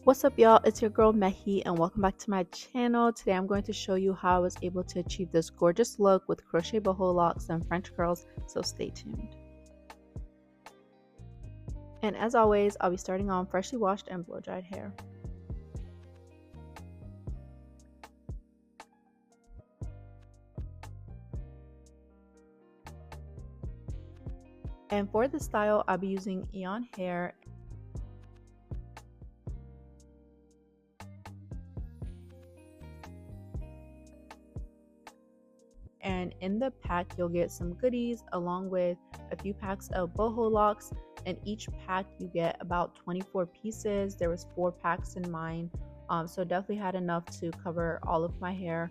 What's up, y'all? It's your girl Mehi and welcome back to my channel. Today I'm going to show you how I was able to achieve this gorgeous look with crochet boho locks and French curls, so stay tuned. And as always, I'll be starting on freshly washed and blow dried hair. And for the style, I'll be using Eayon hair. And in the pack, you'll get some goodies along with a few packs of boho locks. And each pack you get about 24 pieces. There was 4 packs in mine, so definitely had enough to cover all of my hair.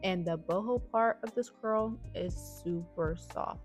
And the boho part of this curl is super soft.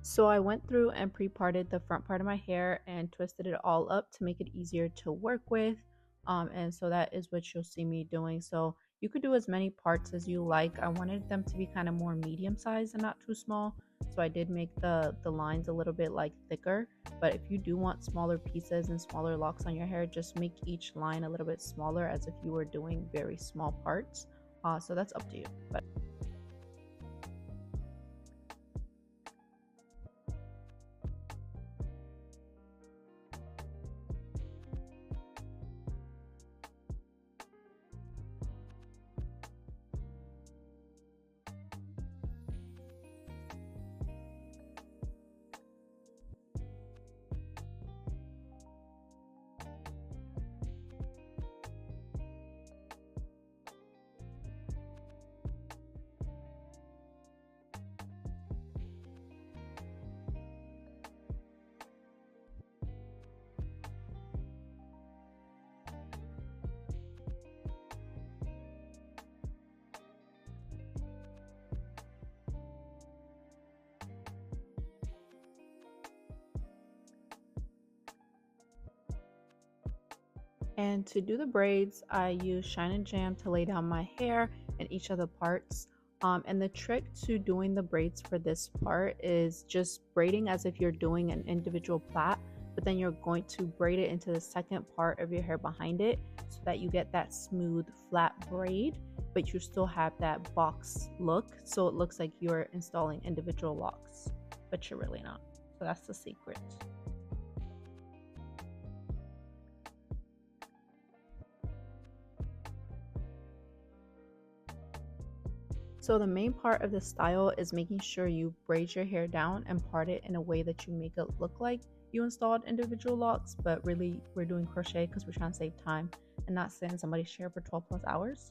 So I went through and pre-parted the front part of my hair and twisted it all up to make it easier to work with. And so that is what you'll see me doing. So you could do as many parts as you like. I wanted them to be kind of more medium sized and not too small. So I did make the lines a little bit like thicker. But if you do want smaller pieces and smaller locks on your hair, just make each line a little bit smaller as if you were doing very small parts. So that's up to you. And to do the braids, I use Shine and Jam to lay down my hair and each of the parts. And the trick to doing the braids for this part is just braiding as if you're doing an individual plait, but then you're going to braid it into the second part of your hair behind it so that you get that smooth flat braid, but you still have that box look, so it looks like you're installing individual locks, but you're really not. So that's the secret. So the main part of the style is making sure you braid your hair down and part it in a way that you make it look like you installed individual locks, but really we're doing crochet because we're trying to save time and not sit in somebody's chair for 12 plus hours.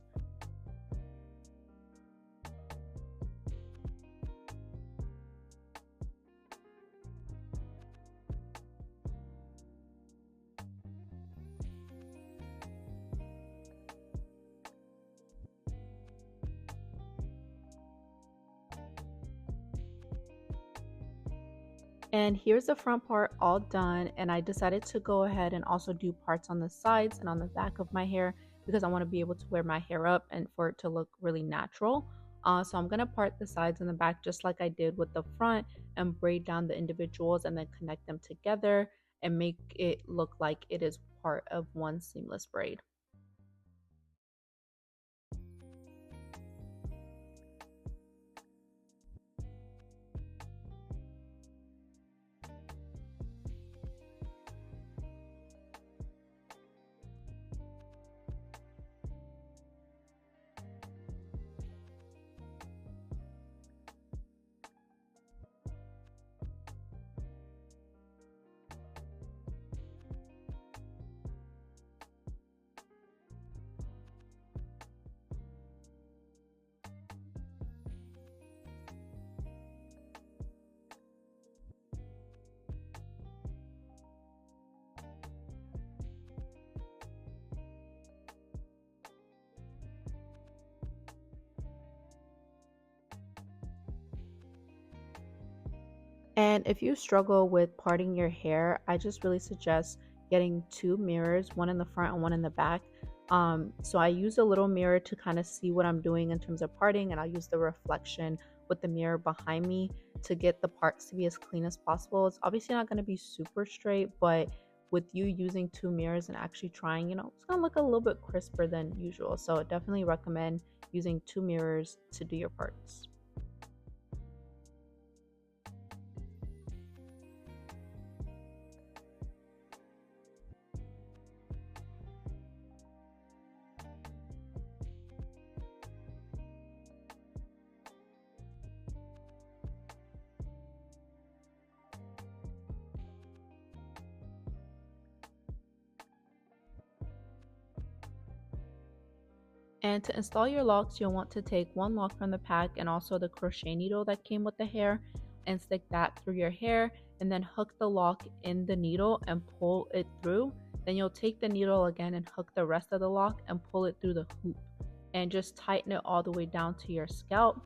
And here's the front part all done, and I decided to go ahead and also do parts on the sides and on the back of my hair because I want to be able to wear my hair up and for it to look really natural. So I'm going to part the sides and the back just like I did with the front and braid down the individuals and then connect them together and make it look like it is part of one seamless braid. And if you struggle with parting your hair, I just really suggest getting two mirrors, one in the front and one in the back. So I use a little mirror to kind of see what I'm doing in terms of parting, and I'll use the reflection with the mirror behind me to get the parts to be as clean as possible. It's obviously not going to be super straight, but with you using two mirrors and actually trying, it's going to look a little bit crisper than usual. So I definitely recommend using two mirrors to do your parts. And to install your locks, you'll want to take one lock from the pack and also the crochet needle that came with the hair and stick that through your hair and then hook the lock in the needle and pull it through. Then you'll take the needle again and hook the rest of the lock and pull it through the hoop and just tighten it all the way down to your scalp.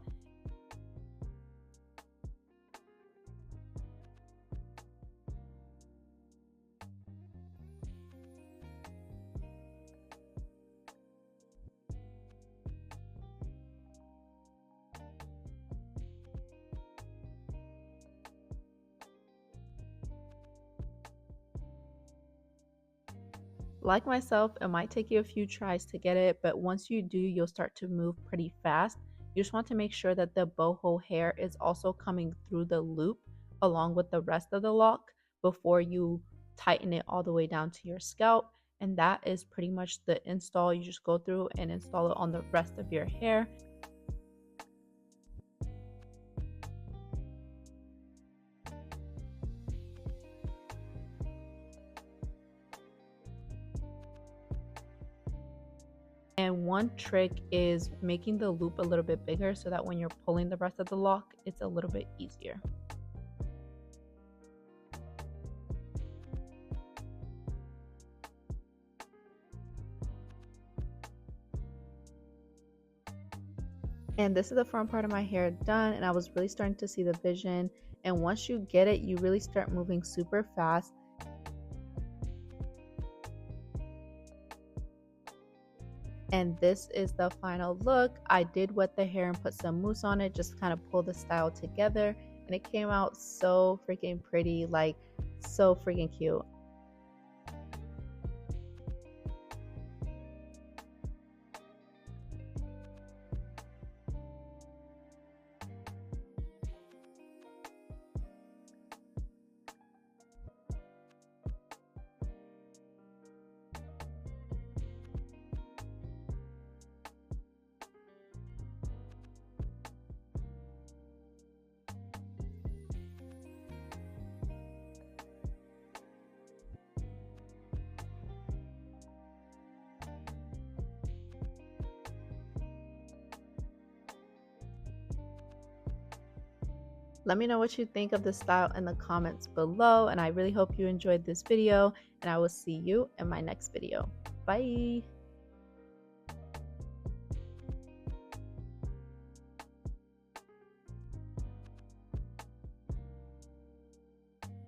Like myself, it might take you a few tries to get it, but once you do, you'll start to move pretty fast. You just want to make sure that the boho hair is also coming through the loop along with the rest of the lock before you tighten it all the way down to your scalp. And that is pretty much the install. You just go through and install it on the rest of your hair. And one trick is making the loop a little bit bigger so that when you're pulling the rest of the lock, it's a little bit easier. And this is the front part of my hair done, and I was really starting to see the vision. And once you get it, you really start moving super fast. And this is the final look. I did wet the hair and put some mousse on it just to kind of pull the style together, and it came out so freaking pretty, like so freaking cute. Let me know what you think of the style in the comments below, and I really hope you enjoyed this video, and I will see you in my next video. Bye!